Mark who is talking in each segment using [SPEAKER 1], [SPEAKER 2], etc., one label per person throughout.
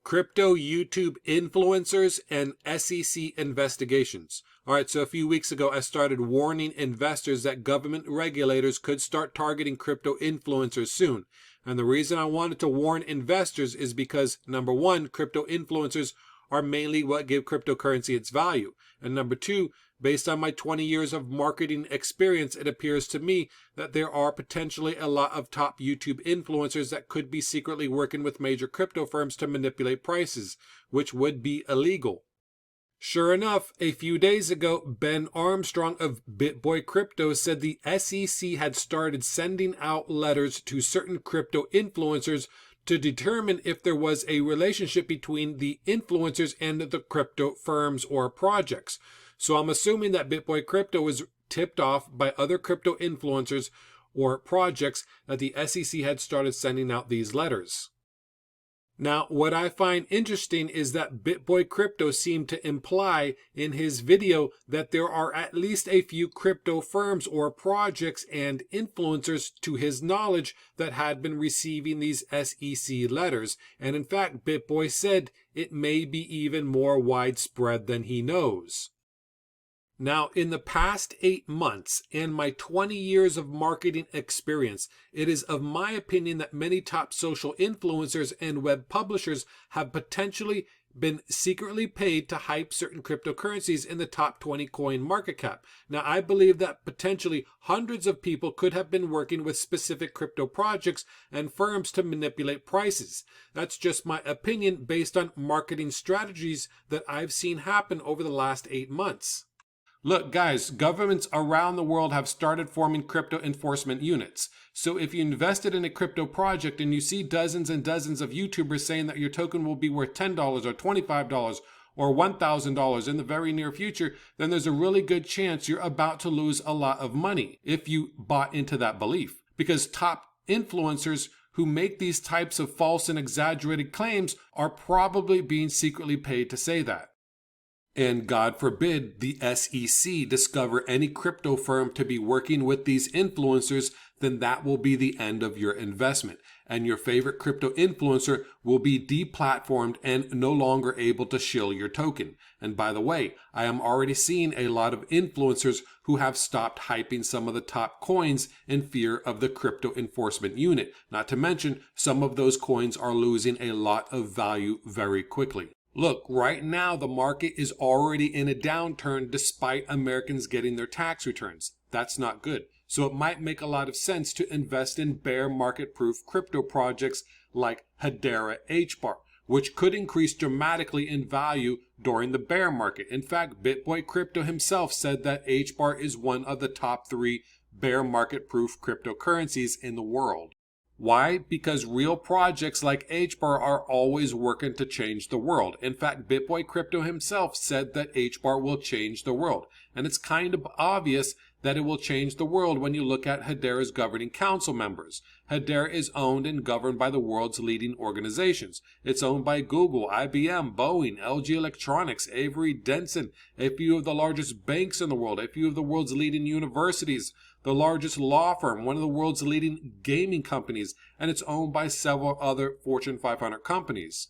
[SPEAKER 1] Crypto YouTube influencers and SEC investigations. All right, so a few weeks ago, I started warning investors that government regulators could start targeting crypto influencers soon. And the reason I wanted to warn investors is because, number one, crypto influencers are mainly what give cryptocurrency its value. And number two, based on my 20 years of marketing experience, it appears to me that there are potentially a lot of top YouTube influencers that could be secretly working with major crypto firms to manipulate prices, which would be illegal. Sure enough, a few days ago, Ben Armstrong of BitBoy Crypto said the SEC had started sending out letters to certain crypto influencers to determine if there was a relationship between the influencers and the crypto firms or projects. So I'm assuming that BitBoy Crypto was tipped off by other crypto influencers or projects that the SEC had started sending out these letters. Now, what I find interesting is that BitBoy Crypto seemed to imply in his video that there are at least a few crypto firms or projects and influencers to his knowledge that had been receiving these SEC letters. And in fact, BitBoy said it may be even more widespread than he knows. Now, in the past 8 months and my 20 years of marketing experience, it is of my opinion that many top social influencers and web publishers have potentially been secretly paid to hype certain cryptocurrencies in the top 20 coin market cap. Now, I believe that potentially hundreds of people could have been working with specific crypto projects and firms to manipulate prices. That's just my opinion based on marketing strategies that I've seen happen over the last 8 months. Look, guys, governments around the world have started forming crypto enforcement units. So if you invested in a crypto project and you see dozens and dozens of YouTubers saying that your token will be worth $10 or $25 or $1,000 in the very near future, then there's a really good chance you're about to lose a lot of money if you bought into that belief. Because top influencers who make these types of false and exaggerated claims are probably being secretly paid to say that. And God forbid the SEC discover any crypto firm to be working with these influencers, then that will be the end of your investment. And your favorite crypto influencer will be deplatformed and no longer able to shill your token. And by the way, I am already seeing a lot of influencers who have stopped hyping some of the top coins in fear of the crypto enforcement unit. Not to mention, some of those coins are losing a lot of value very quickly. Look, right now the market is already in a downturn despite Americans getting their tax returns. That's not good. So it might make a lot of sense to invest in bear market-proof crypto projects like Hedera HBAR, which could increase dramatically in value during the bear market. In fact, BitBoy Crypto himself said that HBAR is one of the top 3 bear market-proof cryptocurrencies in the world. Why? Because real projects like HBAR are always working to change the world. In fact, BitBoy Crypto himself said that HBAR will change the world. And it's kind of obvious that it will change the world when you look at Hedera's governing council members. Hedera is owned and governed by the world's leading organizations. It's owned by Google, IBM, Boeing, LG Electronics, Avery Dennison, a few of the largest banks in the world, a few of the world's leading universities, the largest law firm, one of the world's leading gaming companies, and it's owned by several other Fortune 500 companies.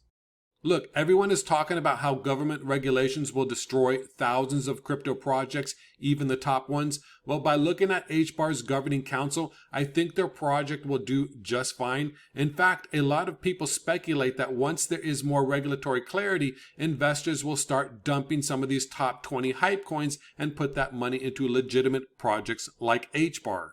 [SPEAKER 1] Look, everyone is talking about how government regulations will destroy thousands of crypto projects, even the top ones. Well, by looking at HBAR's governing council, I think their project will do just fine. In fact, a lot of people speculate that once there is more regulatory clarity, investors will start dumping some of these top 20 hype coins and put that money into legitimate projects like HBAR.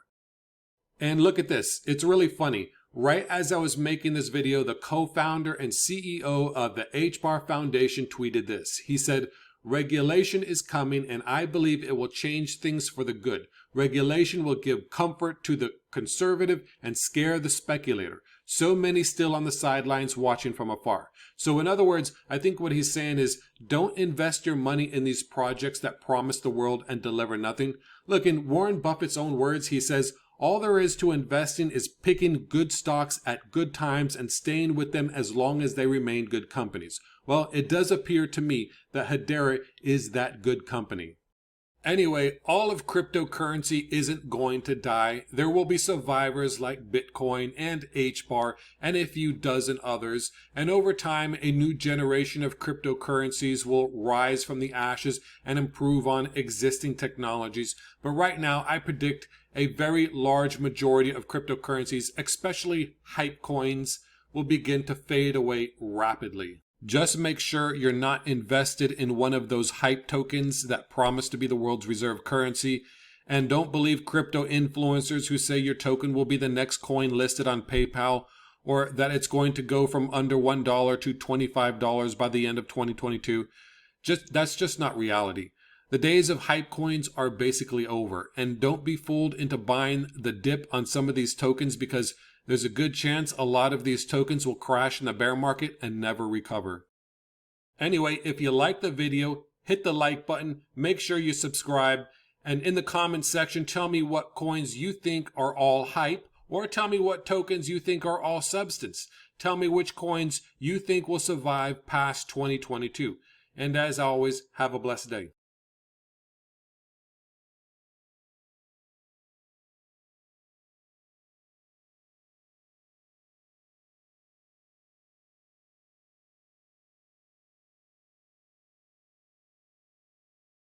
[SPEAKER 1] And look at this. It's really funny. Right as I was making this video, the co-founder and CEO of the HBAR Foundation tweeted this. He said, "Regulation is coming and I believe it will change things for the good. Regulation will give comfort to the conservative and scare the speculator. So many still on the sidelines watching from afar." So in other words, I think what he's saying is don't invest your money in these projects that promise the world and deliver nothing. Look, in Warren Buffett's own words, he says, "All there is to investing is picking good stocks at good times and staying with them as long as they remain good companies." Well, it does appear to me that Hedera is that good company. Anyway, all of cryptocurrency isn't going to die. There will be survivors like Bitcoin and HBAR and a few dozen others. And over time, a new generation of cryptocurrencies will rise from the ashes and improve on existing technologies. But right now, I predict a very large majority of cryptocurrencies, especially hype coins, will begin to fade away rapidly. Just make sure you're not invested in one of those hype tokens that promise to be the world's reserve currency. And don't believe crypto influencers who say your token will be the next coin listed on PayPal, or that it's going to go from under $1 to $25 by the end of 2022. That's just not reality. The days of hype coins are basically over. And don't be fooled into buying the dip on some of these tokens, because there's a good chance a lot of these tokens will crash in the bear market and never recover. Anyway, if you like the video, hit the like button, make sure you subscribe, and in the comments section, tell me what coins you think are all hype, or tell me what tokens you think are all substance. Tell me which coins you think will survive past 2022. And as always, have a blessed day.